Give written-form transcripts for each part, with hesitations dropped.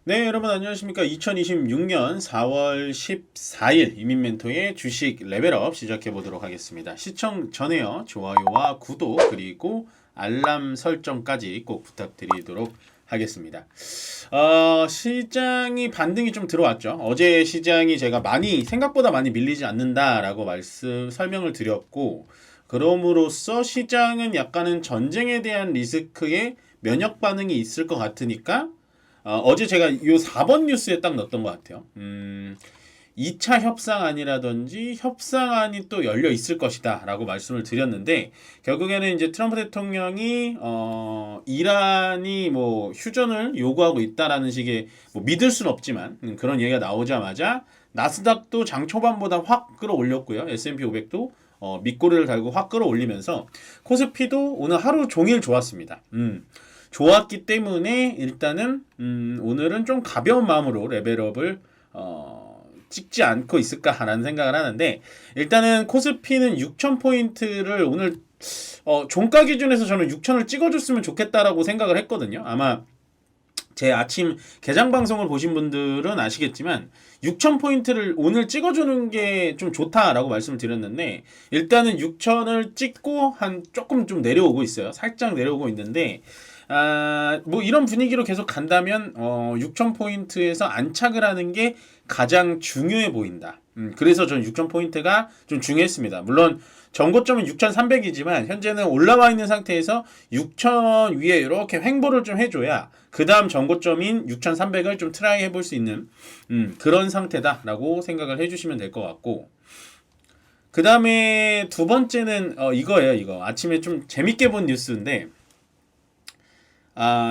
네, 여러분 안녕하십니까? 2026년 4월 14일 이민멘토의 주식 레벨업 시작해 보도록 하겠습니다. 시청 전에요. 좋아요와 구독 그리고 알람 설정까지 꼭 부탁드리도록 하겠습니다. 시장이 반등이 좀 들어왔죠. 어제 시장이 제가 생각보다 많이 밀리지 않는다라고 설명을 드렸고, 그럼으로써 시장은 약간은 전쟁에 대한 리스크에 면역 반응이 있을 것 같으니까 어제 제가 요 4번 뉴스에 딱 넣었던 것 같아요. 2차 협상안이라든지 협상안이 또 열려 있을 것이다 라고 말씀을 드렸는데, 결국에는 이제 트럼프 대통령이 이란이 뭐 휴전을 요구하고 있다라는 식의, 뭐 믿을 순 없지만 그런 얘기가 나오자마자 나스닥도 장 초반보다 확 끌어올렸고요. S&P 500도 밑꼬리를 달고 확 끌어올리면서 코스피도 오늘 하루 종일 좋았습니다. 좋았기 때문에 일단은 오늘은 좀 가벼운 마음으로 레벨업을 찍지 않고 있을까라는 생각을 하는데, 일단은 코스피는 6,000포인트를 오늘 종가 기준에서 저는 6,000을 찍어줬으면 좋겠다라고 생각을 했거든요. 아마 제 아침 개장 방송을 보신 분들은 아시겠지만 6,000포인트를 오늘 찍어주는 게 좀 좋다라고 말씀을 드렸는데, 일단은 6,000을 찍고 한 조금 좀 내려오고 있어요. 살짝 내려오고 있는데, 뭐 이런 분위기로 계속 간다면 6,000포인트에서 안착을 하는 게 가장 중요해 보인다. 그래서 저는 6,000포인트가 좀 중요했습니다. 물론 전고점은 6,300이지만 현재는 올라와 있는 상태에서 6,000 위에 이렇게 횡보를 좀 해줘야 그 다음 전고점인 6,300을 좀 트라이 해볼 수 있는 그런 상태다라고 생각을 해주시면 될 것 같고, 그 다음에 두 번째는 이거예요. 이거 아침에 좀 재밌게 본 뉴스인데,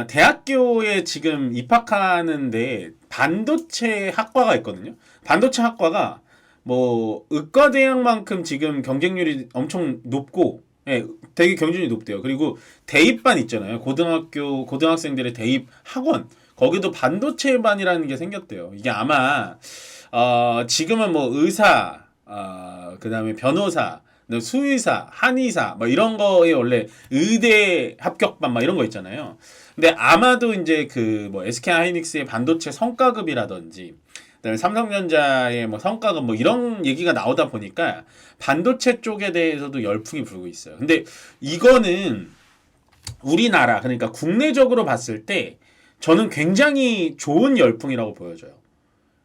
대학교에 지금 입학하는데 반도체 학과가 있거든요. 반도체 학과가 뭐 의과대학만큼 지금 경쟁률이 엄청 높고, 예, 되게 경쟁률이 높대요. 그리고 대입반 있잖아요. 고등학생들의 대입 학원, 거기도 반도체반이라는 게 생겼대요. 이게 아마 지금은 뭐 의사, 그다음에 변호사, 수의사, 한의사, 뭐 이런 거에 원래 의대 합격반 막 이런 거 있잖아요. 근데 아마도 이제 그 뭐 SK 하이닉스의 반도체 성과급이라든지, 그다음에 삼성전자의 뭐 성과급 뭐 이런 얘기가 나오다 보니까 반도체 쪽에 대해서도 열풍이 불고 있어요. 근데 이거는 우리나라, 그러니까 국내적으로 봤을 때 저는 굉장히 좋은 열풍이라고 보여져요.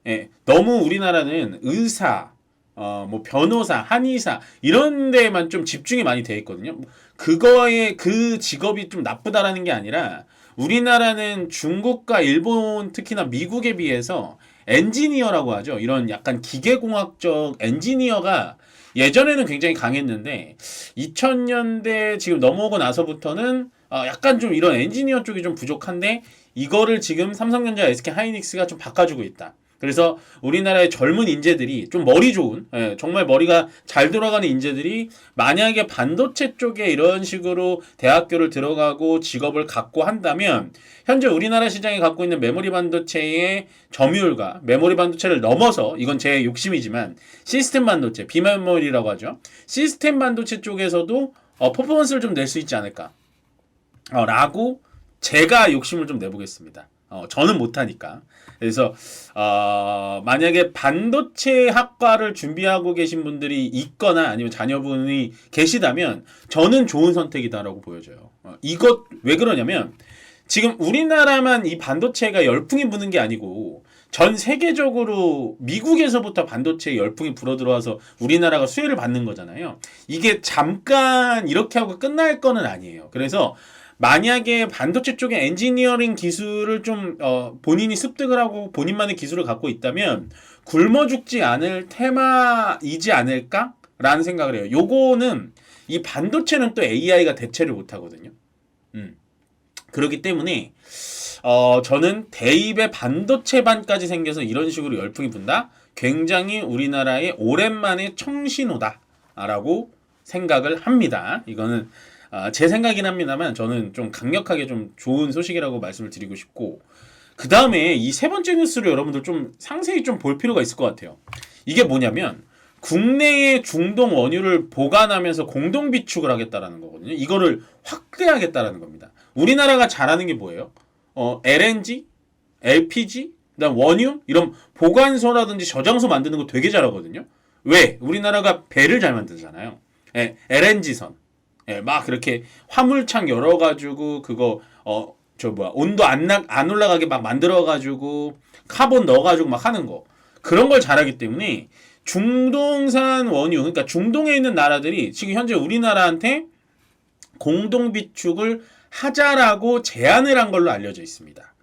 예, 너무 우리나라는 의사, 뭐 변호사, 한의사 이런 데만 좀 집중이 많이 돼 있거든요. 그거에 그 직업이 좀 나쁘다라는 게 아니라, 우리나라는 중국과 일본, 특히나 미국에 비해서 엔지니어라고 하죠. 이런 약간 기계공학적 엔지니어가 예전에는 굉장히 강했는데 2000년대 지금 넘어오고 나서부터는 약간 좀 이런 엔지니어 쪽이 좀 부족한데, 이거를 지금 삼성전자, SK 하이닉스가 좀 바꿔주고 있다. 그래서 우리나라의 젊은 인재들이 좀 머리 좋은, 정말 머리가 잘 돌아가는 인재들이 만약에 반도체 쪽에 이런 식으로 대학교를 들어가고 직업을 갖고 한다면, 현재 우리나라 시장이 갖고 있는 메모리 반도체의 점유율과 메모리 반도체를 넘어서, 이건 제 욕심이지만 시스템 반도체, 비메모리라고 하죠. 시스템 반도체 쪽에서도 퍼포먼스를 좀 낼 수 있지 않을까 라고 제가 욕심을 좀 내보겠습니다. 저는 못하니까. 그래서 만약에 반도체 학과를 준비하고 계신 분들이 있거나 아니면 자녀분이 계시다면 저는 좋은 선택이다라고 보여져요. 이것 왜 그러냐면, 지금 우리나라만 이 반도체가 열풍이 부는 게 아니고 전 세계적으로 미국에서부터 반도체 열풍이 불어들어와서 우리나라가 수혜를 받는 거잖아요. 이게 잠깐 이렇게 하고 끝날 거는 아니에요. 그래서 만약에 반도체 쪽에 엔지니어링 기술을 좀 본인이 습득을 하고 본인만의 기술을 갖고 있다면 굶어 죽지 않을 테마이지 않을까라는 생각을 해요. 요거는 이 반도체는 또 AI가 대체를 못 하거든요. 그렇기 때문에 저는 대입의 반도체반까지 생겨서 이런 식으로 열풍이 분다? 굉장히 우리나라의 오랜만의 청신호다라고 생각을 합니다. 이거는 제 생각이긴 합니다만 저는 좀 강력하게 좀 좋은 소식이라고 말씀을 드리고 싶고, 그 다음에 이 세 번째 뉴스를 여러분들 좀 상세히 좀 볼 필요가 있을 것 같아요. 이게 뭐냐면, 국내의 중동 원유를 보관하면서 공동 비축을 하겠다라는 거거든요. 이거를 확대하겠다라는 겁니다. 우리나라가 잘하는 게 뭐예요? LNG, LPG, 그다음 원유 이런 보관소라든지 저장소 만드는 거 되게 잘하거든요. 왜? 우리나라가 배를 잘 만들잖아요. 예, LNG선. 예, 막 그렇게 화물창 열어가지고 그거 온도 안 올라가게 막 만들어가지고 카본 넣어가지고 막 하는 거 그런 걸 잘하기 때문에 중동산 원유 그러니까 중동에 있는 나라들이 지금 현재 우리나라한테 공동 비축을 하자라고 제안을 한 걸로 알려져 있습니다.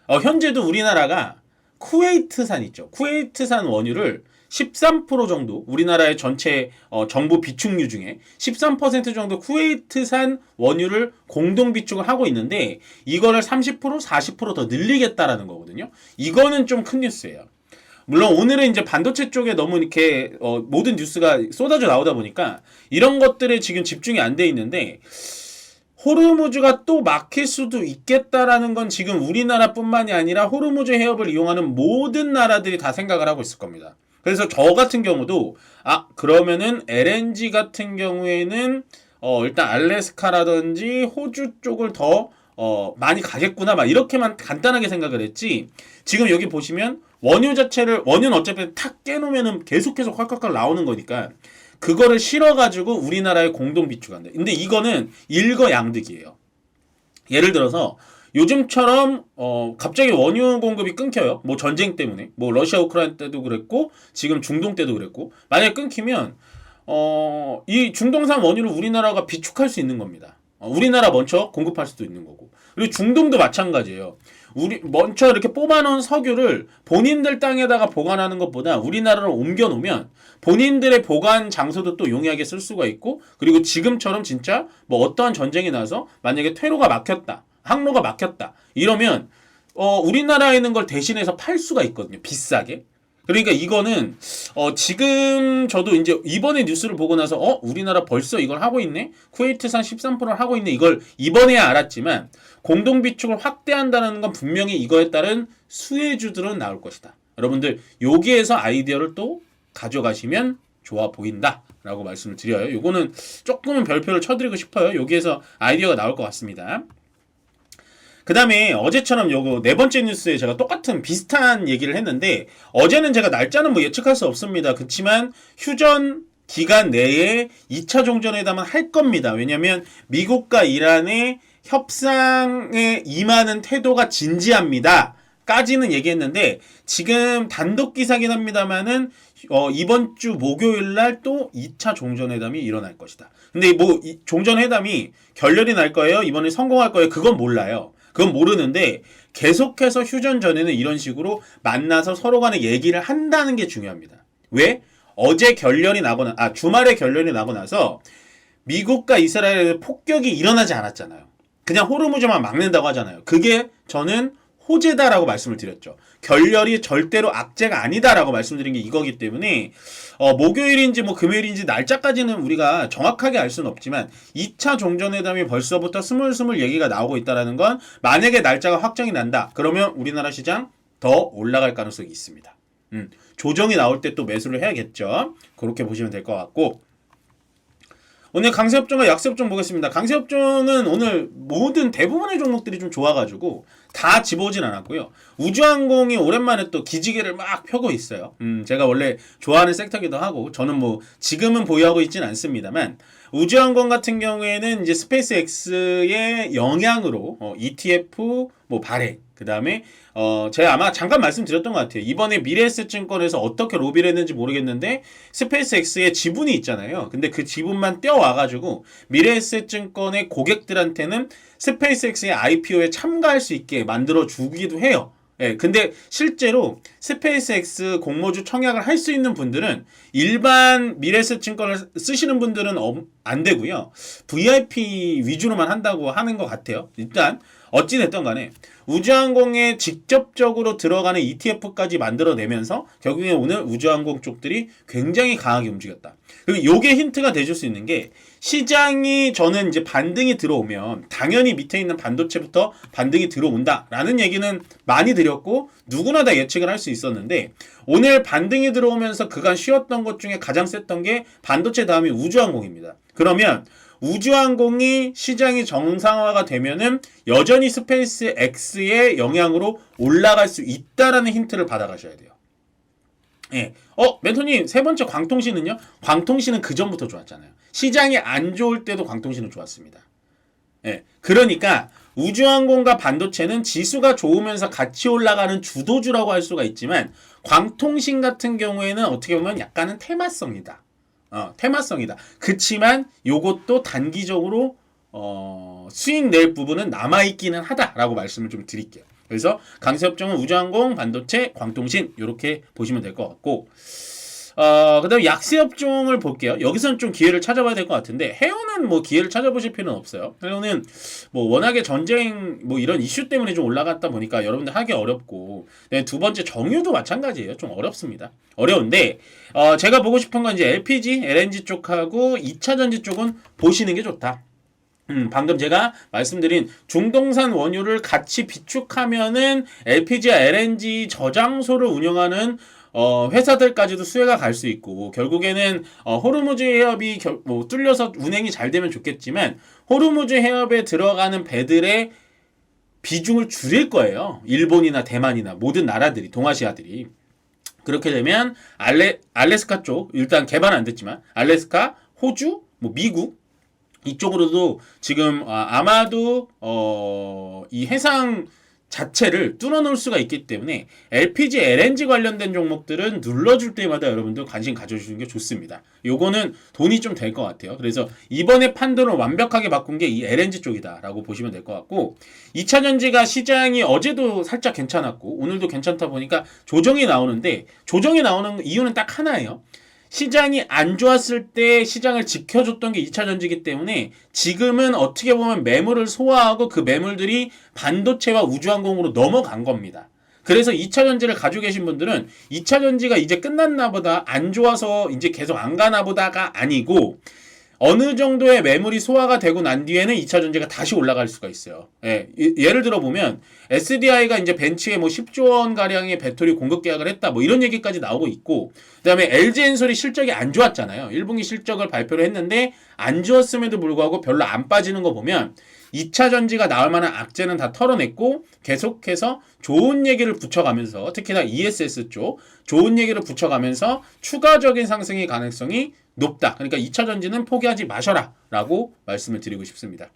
현재도 우리나라가 쿠웨이트산 있죠. 쿠웨이트산 원유를 13% 정도 우리나라의 전체 정부 비축유 중에 13% 정도 쿠웨이트산 원유를 공동 비축을 하고 있는데 이거를 30% 40%더 늘리겠다라는 거거든요. 이거는 좀 큰 뉴스예요. 물론 오늘은 이제 반도체 쪽에 너무 이렇게 모든 뉴스가 쏟아져 나오다 보니까 이런 것들에 지금 집중이 안 돼 있는데 호르무즈가 또 막힐 수도 있겠다라는 건 지금 우리나라뿐만이 아니라 호르무즈 해협을 이용하는 모든 나라들이 다 생각을 하고 있을 겁니다. 그래서 저 같은 경우도 그러면은 LNG 같은 경우에는 일단 알래스카라든지 호주 쪽을 더 많이 가겠구나 막 이렇게만 간단하게 생각을 했지 지금 여기 보시면 원유는 어차피 탁 깨놓으면은 계속 콸콸콸 나오는 거니까 그거를 실어가지고 우리나라에 공동 비축한다. 근데 이거는 일거양득이에요. 예를 들어서 요즘처럼 갑자기 원유 공급이 끊겨요. 뭐 전쟁 때문에 뭐 러시아 우크라이나 때도 그랬고 지금 중동 때도 그랬고 만약에 끊기면 이 중동산 원유를 우리나라가 비축할 수 있는 겁니다. 우리나라 먼저 공급할 수도 있는 거고 그리고 중동도 마찬가지예요. 우리 먼저 이렇게 뽑아놓은 석유를 본인들 땅에다가 보관하는 것보다 우리나라로 옮겨놓으면 본인들의 보관 장소도 또 용이하게 쓸 수가 있고 그리고 지금처럼 진짜 뭐 어떠한 전쟁이 나서 만약에 퇴로가 막혔다 항로가 막혔다 이러면 우리나라에 있는 걸 대신해서 팔 수가 있거든요. 비싸게. 그러니까 이거는 지금 저도 이제 이번에 뉴스를 보고 나서 우리나라 벌써 이걸 하고 있네? 쿠웨이트산 13%를 하고 있네. 이걸 이번에야 알았지만 공동 비축을 확대한다는 건 분명히 이거에 따른 수혜주들은 나올 것이다. 여러분들 여기에서 아이디어를 또 가져가시면 좋아 보인다 라고 말씀을 드려요. 요거는 조금은 별표를 쳐드리고 싶어요. 여기에서 아이디어가 나올 것 같습니다. 그 다음에 어제처럼 요거 네 번째 뉴스에 제가 똑같은 비슷한 얘기를 했는데 어제는 제가 날짜는 뭐 예측할 수 없습니다. 그렇지만 휴전 기간 내에 2차 종전회담은 할 겁니다. 왜냐하면 미국과 이란의 협상에 임하는 태도가 진지합니다. 까지는 얘기했는데 지금 단독 기사긴 합니다만은 이번 주 목요일 날 또 2차 종전회담이 일어날 것이다. 근데 뭐 종전회담이 결렬이 날 거예요? 이번에 성공할 거예요? 그건 몰라요. 그건 모르는데 계속해서 휴전 전에는 이런 식으로 만나서 서로 간에 얘기를 한다는 게 중요합니다. 왜? 어제 결렬이 나거나 주말에 결렬이 나고 나서 미국과 이스라엘의 폭격이 일어나지 않았잖아요. 그냥 호르무즈만 막는다고 하잖아요. 그게 저는 호재다라고 말씀을 드렸죠. 결렬이 절대로 악재가 아니다라고 말씀드린 게 이거기 때문에 목요일인지 뭐 금요일인지 날짜까지는 우리가 정확하게 알 수는 없지만 2차 종전회담이 벌써부터 스물스물 얘기가 나오고 있다는 건 만약에 날짜가 확정이 난다. 그러면 우리나라 시장 더 올라갈 가능성이 있습니다. 조정이 나올 때 또 매수를 해야겠죠. 그렇게 보시면 될 것 같고 오늘 강세업종과 약세업종 보겠습니다. 강세업종은 오늘 모든 대부분의 종목들이 좀 좋아가지고 다 집어오진 않았고요. 우주항공이 오랜만에 또 기지개를 막 펴고 있어요. 제가 원래 좋아하는 섹터기도 하고 저는 뭐 지금은 보유하고 있진 않습니다만 우주항공 같은 경우에는 이제 스페이스X의 영향으로 ETF 뭐 발행 그 다음에 제가 아마 잠깐 말씀드렸던 것 같아요. 이번에 미래에셋증권에서 어떻게 로비를 했는지 모르겠는데 스페이스X의 지분이 있잖아요. 근데 그 지분만 떼어와가지고 미래에셋증권의 고객들한테는 스페이스X의 IPO에 참가할 수 있게 만들어주기도 해요. 예, 근데 실제로 스페이스X 공모주 청약을 할 수 있는 분들은 일반 미래에셋증권을 쓰시는 분들은 안 되고요. VIP 위주로만 한다고 하는 것 같아요. 일단 어찌됐든 간에 우주항공에 직접적으로 들어가는 ETF까지 만들어내면서 결국에 오늘 우주항공 쪽들이 굉장히 강하게 움직였다. 그리고 요게 힌트가 돼줄 수 있는 게 시장이 저는 이제 반등이 들어오면 당연히 밑에 있는 반도체부터 반등이 들어온다라는 얘기는 많이 드렸고 누구나 다 예측을 할 수 있었는데 오늘 반등이 들어오면서 그간 쉬었던 것 중에 가장 셌던 게 반도체 다음이 우주항공입니다. 그러면 우주항공이 시장이 정상화가 되면은 여전히 스페이스 X의 영향으로 올라갈 수 있다라는 힌트를 받아가셔야 돼요. 예. 멘토님, 세 번째 광통신은요? 광통신은 그 전부터 좋았잖아요. 시장이 안 좋을 때도 광통신은 좋았습니다. 예. 그러니까 우주항공과 반도체는 지수가 좋으면서 같이 올라가는 주도주라고 할 수가 있지만 광통신 같은 경우에는 어떻게 보면 약간은 테마성이다. 테마성이다. 그치만 요것도 단기적으로 수익 낼 부분은 남아있기는 하다라고 말씀을 좀 드릴게요. 그래서 강세업종은 우주항공, 반도체, 광통신 이렇게 보시면 될 것 같고 그 다음에 약세업종을 볼게요. 여기서는 좀 기회를 찾아봐야 될 것 같은데 해운은 뭐 기회를 찾아보실 필요는 없어요. 해운은 뭐 워낙에 전쟁 뭐 이런 이슈 때문에 좀 올라갔다 보니까 여러분들 하기 어렵고 두 번째 정유도 마찬가지예요. 좀 어렵습니다. 어려운데 제가 보고 싶은 건 이제 LPG, LNG 쪽하고 2차 전지 쪽은 보시는 게 좋다. 방금 제가 말씀드린 중동산 원유를 같이 비축하면은 LPG와 LNG 저장소를 운영하는 회사들까지도 수혜가 갈 수 있고 결국에는 호르무즈 해협이 뭐 뚫려서 운행이 잘 되면 좋겠지만 호르무즈 해협에 들어가는 배들의 비중을 줄일 거예요. 일본이나 대만이나 모든 나라들이 동아시아들이 그렇게 되면 알래스카 쪽 일단 개발 안 됐지만 알래스카, 호주, 뭐 미국 이쪽으로도 지금 아마도 이 해상 자체를 뚫어놓을 수가 있기 때문에 LPG, LNG 관련된 종목들은 눌러줄 때마다 여러분들 관심 가져주시는 게 좋습니다. 요거는 돈이 좀 될 것 같아요. 그래서 이번에 판도를 완벽하게 바꾼 게 이 LNG 쪽이다라고 보시면 될 것 같고 2차 전지가 시장이 어제도 살짝 괜찮았고 오늘도 괜찮다 보니까 조정이 나오는데 조정이 나오는 이유는 딱 하나예요. 시장이 안 좋았을 때 시장을 지켜줬던 게 2차 전지이기 때문에 지금은 어떻게 보면 매물을 소화하고 그 매물들이 반도체와 우주항공으로 넘어간 겁니다. 그래서 2차 전지를 가지고 계신 분들은 2차 전지가 이제 끝났나 보다 안 좋아서 이제 계속 안 가나 보다가 아니고 어느 정도의 매물이 소화가 되고 난 뒤에는 2차 전지가 다시 올라갈 수가 있어요. 예를 들어 보면 SDI가 이제 벤치에 뭐 10조 원 가량의 배터리 공급 계약을 했다. 뭐 이런 얘기까지 나오고 있고 그다음에 LG엔솔이 실적이 안 좋았잖아요. 1분기 실적을 발표를 했는데 안 좋았음에도 불구하고 별로 안 빠지는 거 보면 2차 전지가 나올 만한 악재는 다 털어냈고 계속해서 좋은 얘기를 붙여가면서 특히나 ESS 쪽 좋은 얘기를 붙여가면서 추가적인 상승의 가능성이 높다. 그러니까 2차 전지는 포기하지 마셔라 라고 말씀을 드리고 싶습니다.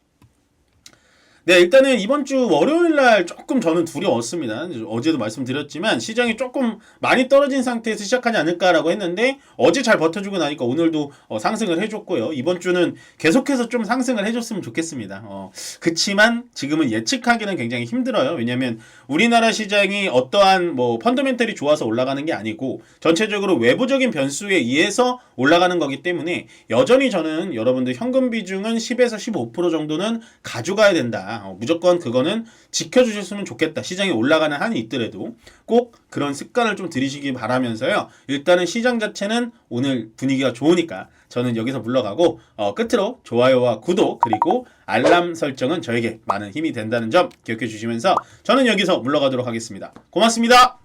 네, 일단은 이번 주 월요일날 조금 저는 두려웠습니다. 어제도 말씀드렸지만 시장이 조금 많이 떨어진 상태에서 시작하지 않을까라고 했는데 어제 잘 버텨주고 나니까 오늘도 상승을 해줬고요. 이번 주는 계속해서 좀 상승을 해줬으면 좋겠습니다. 그치만 지금은 예측하기는 굉장히 힘들어요. 왜냐하면 우리나라 시장이 어떠한 뭐 펀더멘털이 좋아서 올라가는 게 아니고 전체적으로 외부적인 변수에 의해서 올라가는 거기 때문에 여전히 저는 여러분들 현금 비중은 10에서 15% 정도는 가져가야 된다. 무조건 그거는 지켜주셨으면 좋겠다. 시장이 올라가는 한이 있더라도 꼭 그런 습관을 좀 들이시기 바라면서요. 일단은 시장 자체는 오늘 분위기가 좋으니까 저는 여기서 물러가고 끝으로 좋아요와 구독 그리고 알람 설정은 저에게 많은 힘이 된다는 점 기억해 주시면서 저는 여기서 물러가도록 하겠습니다. 고맙습니다.